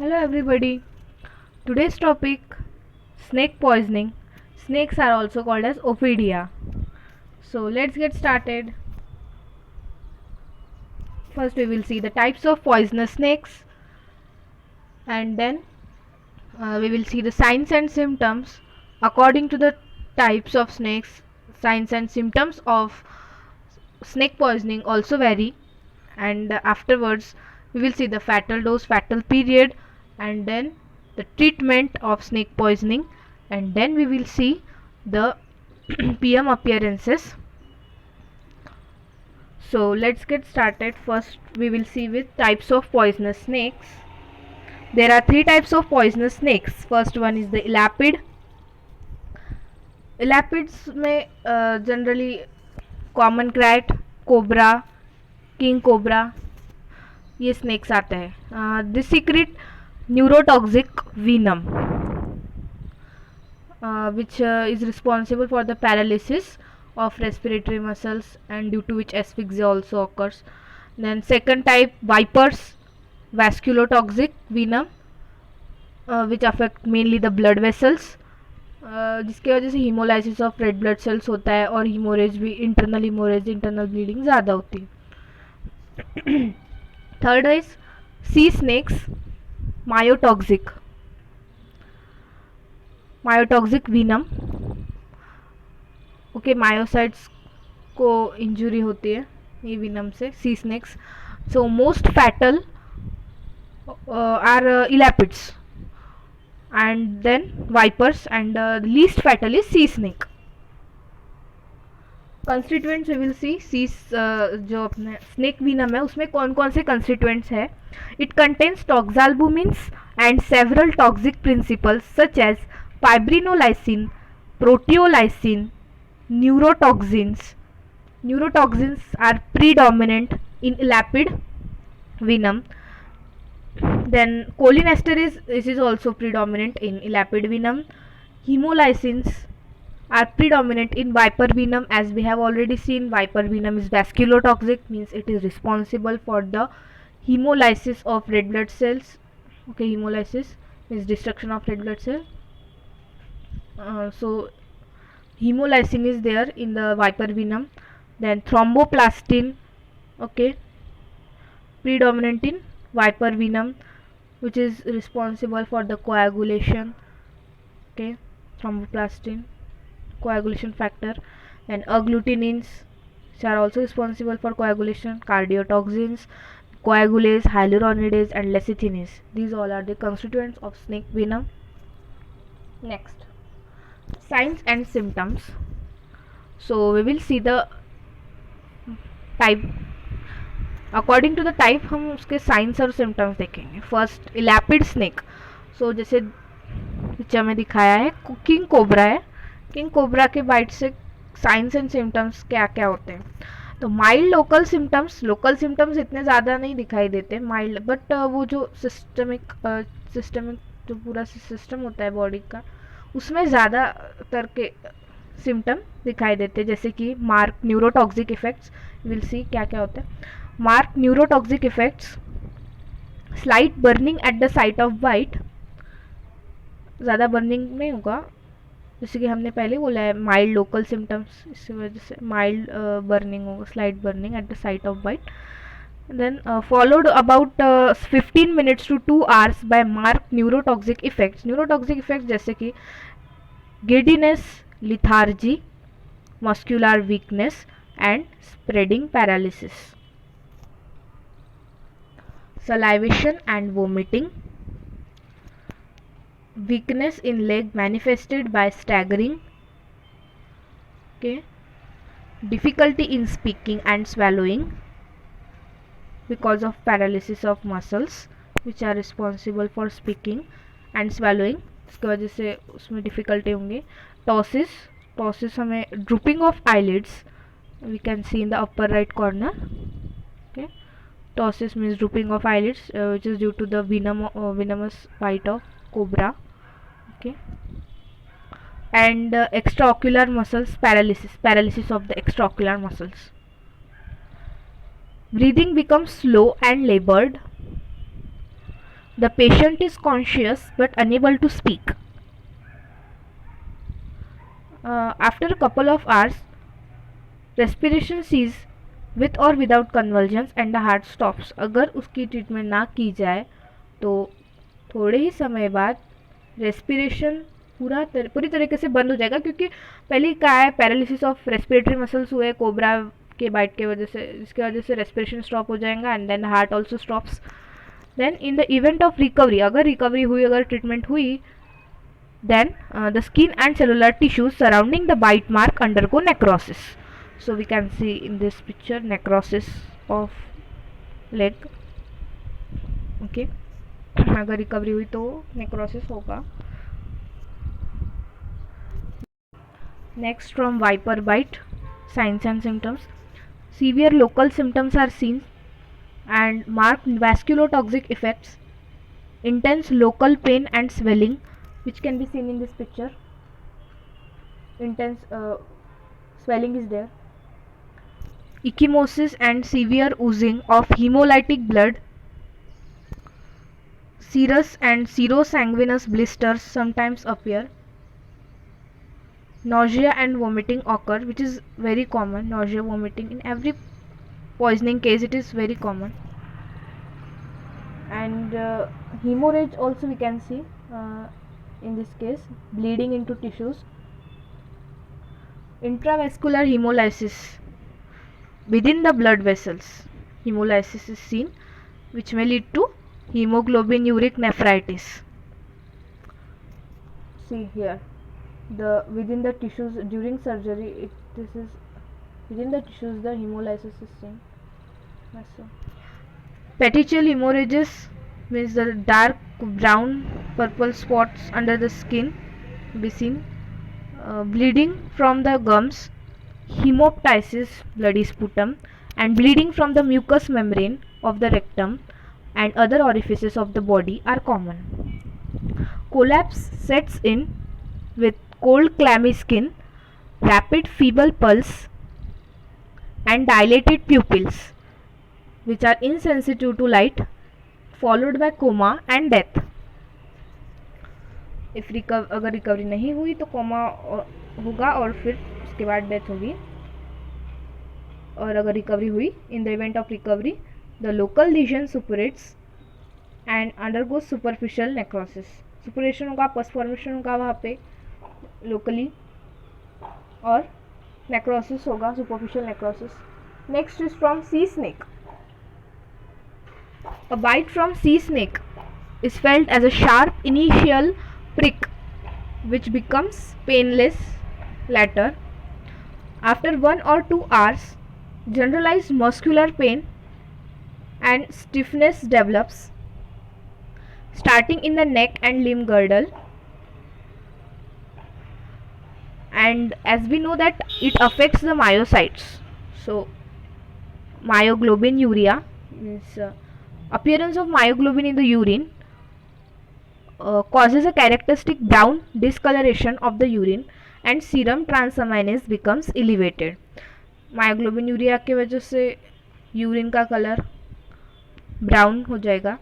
Hello everybody. Today's topic, snake poisoning. Snakes are also called as Ophidia. So let's get started. First we will see the types of poisonous snakes, and then we will see the signs and symptoms according to the types of snakes. Signs and symptoms of snake poisoning also vary, and afterwards we will see the fatal dose, fatal period, and then the treatment of snake poisoning, and then we will see the PM appearances. So let's get started. First we will see with types of poisonous snakes. There are three types of poisonous snakes. First one is the elapid. Elapids में generally common krait, cobra, king cobra, ये snakes आते हैं. This secrete neurotoxic venom which is responsible for the paralysis of respiratory muscles and due to which asphyxia also occurs. Then second type, vipers, vasculotoxic venom, which affect mainly the blood vessels, जिसके वजह से haemolysis of red blood cells होता है और haemorrhage भी, internal haemorrhage, internal bleeding ज़्यादा होती है. Third is sea snakes, myotoxic, myotoxic venom. Okay, myocytes को इंजुरी होती है ये वीनम से, sea snakes. So most fatal are elapids and then vipers, and least fatal is sea snake. Constituents we will see. sea जो अपने snake venom है उसमें कौन कौन से constituents है. It contains toxalbumins and several toxic principles such as fibrinolysin, proteolysin, neurotoxins. Neurotoxins are predominant in elapid venom. Then cholinester is also predominant in elapid venom. Hemolysins are predominant in viper venom. As we have already seen, viper venom is vasculotoxic, means it is responsible for the hemolysis of red blood cells. Okay, hemolysis means destruction of red blood cell. So hemolysin is there in the viper venom. Then thromboplastin, okay, predominant in viper venom, which is responsible for the coagulation. Okay, thromboplastin, coagulation factor. And agglutinins, which are also responsible for coagulation. Cardiotoxins, coagulase, hyaluronidase, and lecithinase. These all are the constituents of snake venom. Next, signs and symptoms. So we will see the type. According to the type हम उसके science और symptoms देखेंगे. First, इलैपिड snake. सो जैसे picture में दिखाया है, king cobra है. King cobra के बाइट से साइंस एंड सिम्टम्स क्या क्या होते हैं. तो माइल्ड लोकल सिम्टम्स इतने ज़्यादा नहीं दिखाई देते, माइल्ड, बट वो जो सिस्टमिक जो पूरा सिस्टम होता है बॉडी का, उसमें ज़्यादातर के सिम्टम दिखाई देते हैं. जैसे कि mark neurotoxic effects, will see क्या क्या होता है. Mark neurotoxic effects, slight burning at the site of bite. ज़्यादा बर्निंग नहीं होगा, जैसे कि हमने पहले बोला है माइल्ड लोकल सिम्टम्स, इसी वजह से माइल्ड बर्निंग होगा, slight burning at the site of bite. Then followed about 15 minutes to 2 hours by marked neurotoxic effects. Neurotoxic effects जैसे कि giddiness, lethargy, muscular weakness and spreading paralysis. Salivation and vomiting, weakness in leg manifested by staggering, okay, difficulty in speaking and swallowing because of paralysis of muscles which are responsible for speaking and swallowing, इसकी वजह से उसमें difficulty होंगी. टॉसिस हमें drooping of eyelids, we can see in the upper right corner. Okay, ptosis means drooping of eyelids, which is due to the venomous bite of cobra. Okay, and extraocular muscles paralysis of the extraocular muscles. Breathing becomes slow and labored. The patient is conscious but unable to speak. After a couple of hours, respiration cease with or without convulsions and the heart stops. अगर उसकी treatment ना की जाए तो थोड़े ही समय बाद respiration पूरी तरीके से बंद हो जाएगा, क्योंकि पहले क्या है, पैरालिसिस ऑफ रेस्पिरेटरी मसल्स हुए कोबरा के बाइट के वजह से, इसके वजह से रेस्पिरेशन स्टॉप हो जाएगा and then heart also stops. Then in the event of recovery, अगर रिकवरी हुई, अगर ट्रीटमेंट हुई, then the skin and cellular tissues surrounding the bite mark undergo necrosis. So we can see in this picture necrosis of leg. Okay. अगर recovery हुई तो necrosis होगा. Next, from viper bite, signs and symptoms. Severe local symptoms are seen and marked vasculotoxic effects, intense local pain and swelling, which can be seen in this picture. Intense swelling is there. Ecchymosis and severe oozing of hemolytic blood. Serous and serosanguinous blisters sometimes appear. Nausea and vomiting occur, which is very common. Nausea, vomiting in every poisoning case, it is very common. And hemorrhage also we can see in this case, bleeding into tissues. Intravascular hemolysis within the blood vessels. Hemolysis is seen, which may lead to hemoglobinuric nephritis. See here, the within the tissues during surgery, this is within the tissues the hemolysis is seen. So, petechial hemorrhages means the dark brown purple spots under the skin be seen. Bleeding from the gums, hemoptysis, bloody sputum, and bleeding from the mucous membrane of the rectum and other orifices of the body are common. Collapse sets in with cold clammy skin, rapid feeble pulse and dilated pupils which are insensitive to light, followed by coma and death. अगर recovery नहीं हुई तो coma होगा और फिर उसके बाद death होगी. और अगर रिकवरी हुई, in the event of recovery the local lesion suppurates and undergo superficial necrosis. Suppuration होगा, पस फॉर्मेशन होगा वहाँ पे लोकली, और नेक्रोसिस होगा, superficial necrosis. Next is from sea snake. A bite from sea snake is felt as a sharp initial prick which becomes painless later. After 1 or 2 hours, generalized muscular pain and stiffness develops, starting in the neck and limb girdle. And as we know that it affects the myocytes. So myoglobinuria means appearance of myoglobin in the urine causes a characteristic brown discoloration of the urine and serum transaminase becomes elevated. मायोग्लोबिन्यूरिया की वजह से urine का colour brown हो जाएगा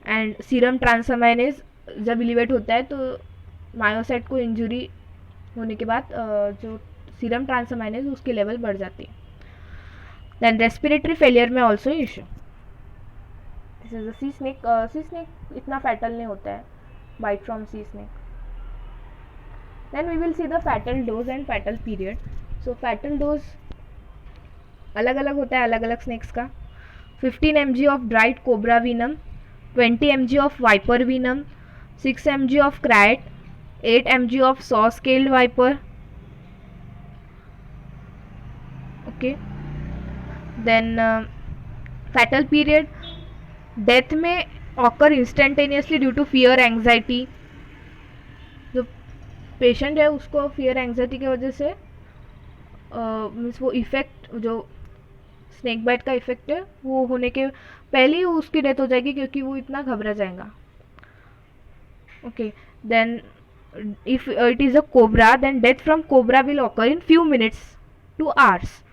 and serum ट्रांसामाइनेज जब elevate होता है तो मायोसाइट को इंजरी होने के बाद जो सीरम ट्रांसामाइनेज उसकी लेवल बढ़ जाती है. देन रेस्पिरेटरी फेलियर में also issue. This is the sea snake. Sea snake इतना फैटल नहीं होता है, bite from sea snake. Then we will see the fatal dose and fatal period. So fatal dose अलग अलग होता है अलग अलग स्नेक्स का. 15 mg of dried cobra venom, 20 mg of viper venom, 6 mg of krait, 8 mg of saw scaled viper. Okay. Then fatal period, death में occur instantaneously due to fear anxiety. जो patient है उसको फियर एंग्जाइटी की वजह से means वो effect जो snake bite का इफेक्ट है वो होने के पहले ही उसकी डेथ हो जाएगी क्योंकि वो इतना घबरा जाएगा. Okay. Then if it is a cobra then death from cobra will occur in few minutes to hours.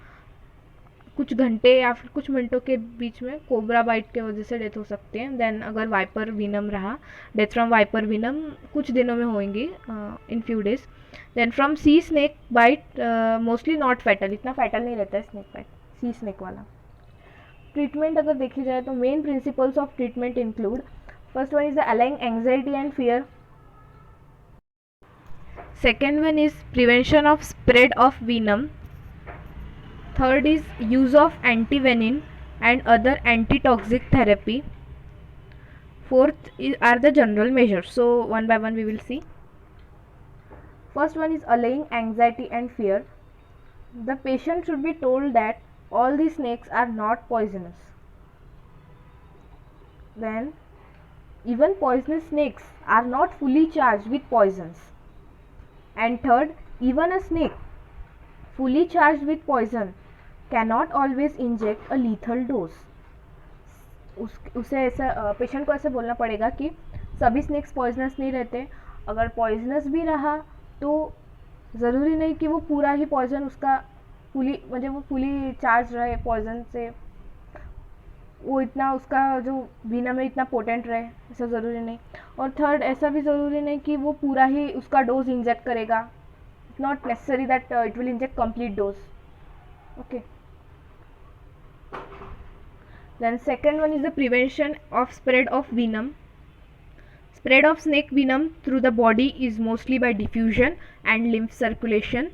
कुछ घंटे या फिर कुछ मिनटों के बीच में कोबरा बाइट के वजह से डेथ हो सकती है. देन अगर वाइपर विनम रहा, डेथ फ्रॉम वाइपर विनम कुछ दिनों में होंगी, in few days. Then from sea snake bite, mostly not fatal, इतना फैटल नहीं रहता है स्नेक बाइट, सी स्नेक वाला. ट्रीटमेंट अगर देखी जाए तो main principles of treatment include, first one is the allaying anxiety and fear. Second one is prevention of spread of venom. Third is use of antivenin and other antitoxic therapy. Fourth are the general measures. So one by one we will see. First one is allaying anxiety and fear. The patient should be told that all the snakes are not poisonous. Then even poisonous snakes are not fully charged with poisons. And third, even a snake fully charged with poison cannot always inject a lethal dose. उसे ऐसा patient को ऐसे बोलना पड़ेगा कि सभी snacks poisonous नहीं रहते. अगर पॉइजनस भी रहा तो ज़रूरी नहीं कि वो पूरा ही पॉइजन उसका वो फुली चार्ज रहे पॉइजन से, वो इतना उसका जो वीनम में इतना पोटेंट रहे, ऐसा ज़रूरी नहीं. और थर्ड, ऐसा भी ज़रूरी नहीं कि वो पूरा ही उसका डोज इंजेक्ट करेगा. It's not necessary that it will inject complete dose. Okay. Then second one is the prevention of spread of venom. Spread of snake venom through the body is mostly by diffusion and lymph circulation.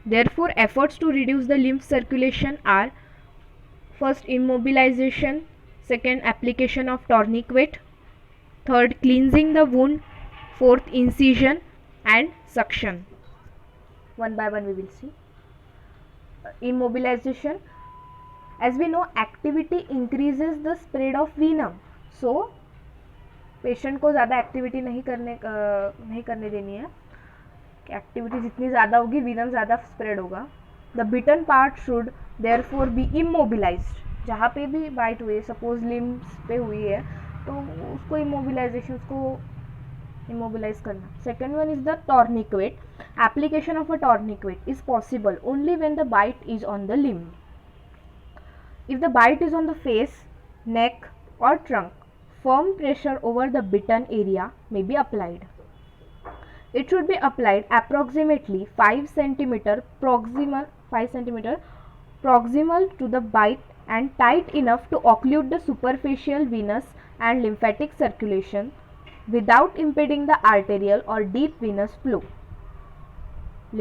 Therefore, efforts to reduce the lymph circulation are: first, immobilization; second, application of tourniquet; third, cleansing the wound; fourth, incision and suction. One by one we will see. Immobilization. As we know, activity increases the spread of venom. So, patient को ज़्यादा activity नहीं करने देनी है. Activity जितनी ज़्यादा होगी venom ज़्यादा स्प्रेड होगा. The bitten part should therefore be immobilised. जहाँ पे भी बाइट हुई है, सपोज लिम्स पे हुई है, तो उसको इमोबिलाइज करना. Second one is the tourniquet. Application of a tourniquet is possible only when the bite is on the limb. If the bite is on the face, neck और trunk, firm pressure over the bitten area may be applied. It should be applied approximately 5 cm proximal to the bite and tight enough to occlude the superficial venous and lymphatic circulation without impeding the arterial or deep venous flow.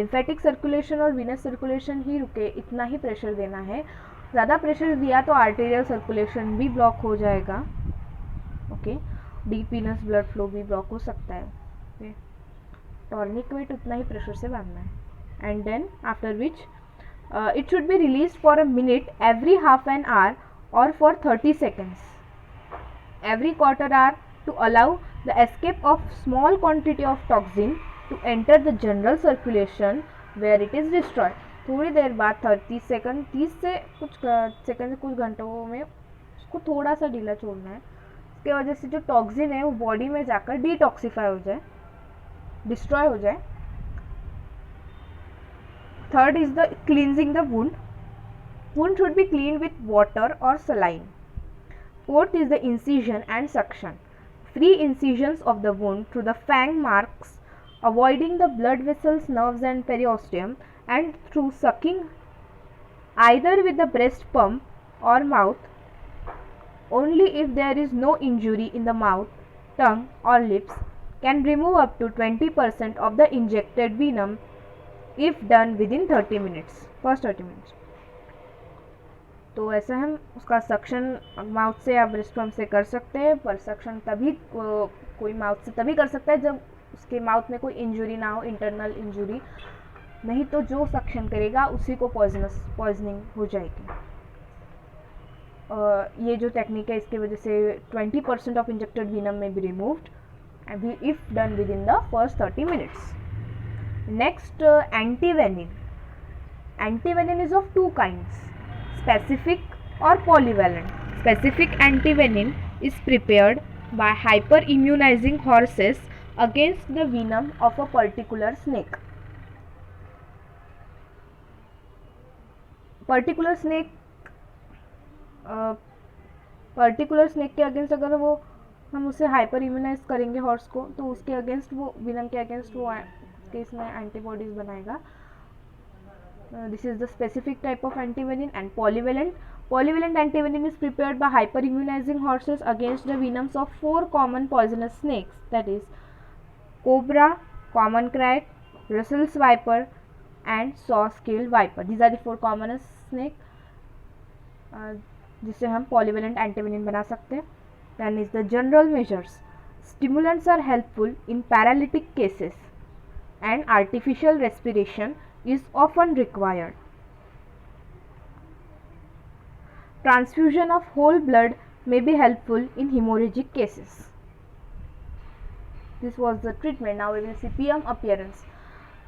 lymphatic circulation और venous circulation ही रुके, इतना ही pressure देना है. ज़्यादा pressure दिया तो arterial circulation भी block हो जाएगा. Okay. Deep venous blood flow भी ब्लॉक हो सकता है. ओके. टॉर्निक्वेट उतना ही प्रेशर से बांधना है. And then after which it should be release for a minute every half an hour और for 30 seconds every quarter hour to allow the escape of small quantity of toxin to enter the general circulation where it is destroyed. थोड़ी देर बाद 30 second, 30 से कुछ second, कुछ घंटों में उसको थोड़ा सा ढीला छोड़ना है. इसके वजह से जो टॉक्सिन है वो बॉडी में जाकर डिटॉक्सिफाई हो जाए, डिस्ट्रॉय हो जाए. Third is the cleansing the wound. Wound should be clean with water और saline. Fourth is the incision and suction. Free incisions of the wound through the fang marks, avoiding the blood vessels, nerves and periosteum, and through sucking either with the breast pump और mouth. Only if there is no injury in the mouth, tongue or lips can remove up to 20% of the injected venom if done within 30 minutes. First 30 minutes. तो ऐसा हम उसका suction mouth से या breast pump से कर सकते हैं, पर सक्शन तभी कोई माउथ से तभी कर सकता है जब उसके माउथ में कोई इंजरी ना हो, इंटरनल इंजरी. नहीं तो जो सक्शन करेगा उसी को पॉइजनिंग हो जाएगी. ये जो टेक्निक है इसकी वजह से 20% of injected venom may be removed if done within the first 30 minutes. Next, antivenin. Antivenin is of 2 kinds, specific or polyvalent. Specific antivenin is prepared by hyperimmunizing horses against the venom of a particular snake. Particular snake के against अगर वो हम उसे hyper immunise करेंगे horse को, तो उसके against वो विनम के अगेंस्ट वो केस में एंटीबॉडीज बनाएगा. This is the specific type of antivenin. And polyvalent antivenin is prepared by hyperimmunizing horses against the venoms of 4 common poisonous snakes, that is cobra, common kite, Russell's viper and saw-scaled viper. These are the 4 commonest snake जिससे हम polyvalent antivenin बना सकते हैं. Then is the general measures. Stimulants are helpful in paralytic cases and artificial respiration is often required. Transfusion of whole blood may be helpful in hemorrhagic cases. This was the treatment. Now we will see PM appearance.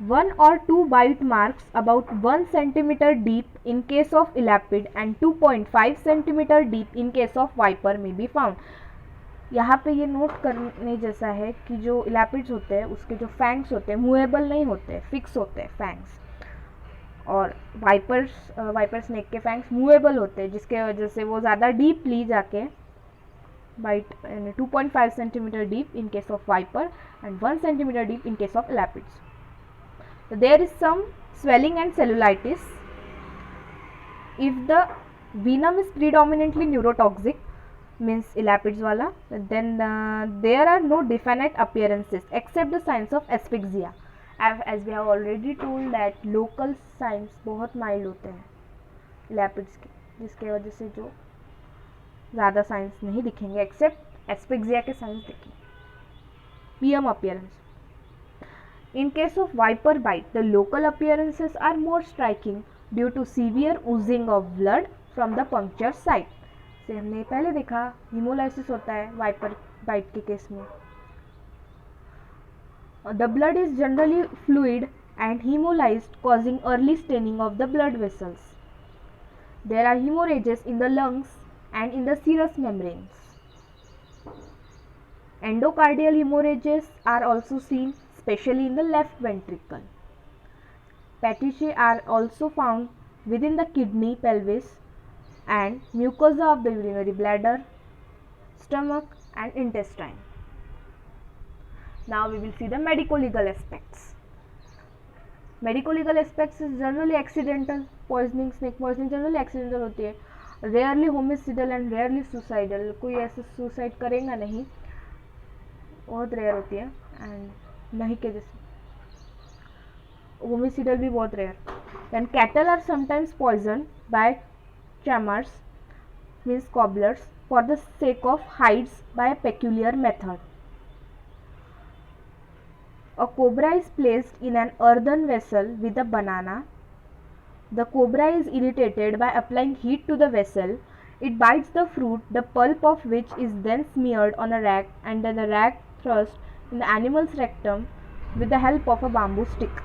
1 or 2 bite marks about 1 cm deep in case of elapid and 2.5 cm deep in case of viper may be found. यहाँ पे ये note करने जैसा है कि जो इलापिड्स होते हैं उसके जो फैंग्स होते हैं मूवेबल नहीं होते, फिक्स होते हैं फैंग्स, और वाइपर स्नेक के फैंग्स मूवेबल होते हैं, जिसके वजह से वो ज़्यादा डीपली जाके bite 2.5 centimetre deep in case of viper and 1 centimetre deep in case of elapids. So there is some swelling and cellulitis. If the venom is predominantly neurotoxic, means elapids wala, then there are no definite appearances except the signs of asphyxia. As we have already told that local signs बहुत mild होते हैं elapids के, जिसके वजह से जो ज़्यादा signs नहीं दिखेंगे except asphyxia के signs दिखेंगे. PM appearance. In case of viper bite, the local appearances are more striking due to severe oozing of blood from the puncture site. से हमने पहले देखा hemolysis होता है वाइपर बाइट के केस में. The blood is generally fluid and hemolyzed, causing early staining of the blood vessels. There are hemorrhages in the lungs and in the serous membranes. Endocardial hemorrhages are also seen, especially in the left ventricle. Petechiae are also found within the kidney, pelvis and mucosa of the urinary bladder, stomach and intestine. Now we will see the medico-legal aspects. Medico-legal aspects is generally accidental poisoning. Snake poisoning generally accidental होती है, rarely homicidal and rarely suicidal. कोई ऐसे suicide करेगा नहीं, बहुत rare होती है, and नहीं के जैसे होमिसिडल भी बहुत rare. Then cattle are sometimes poison by chamars means cobblers for the sake of hides by a peculiar method. A cobra is placed in an earthen vessel with a banana. The cobra is irritated by applying heat to the vessel. It bites the fruit, the pulp of which is then smeared on a rag and then the rag thrust in the animal's rectum with the help of a bamboo stick.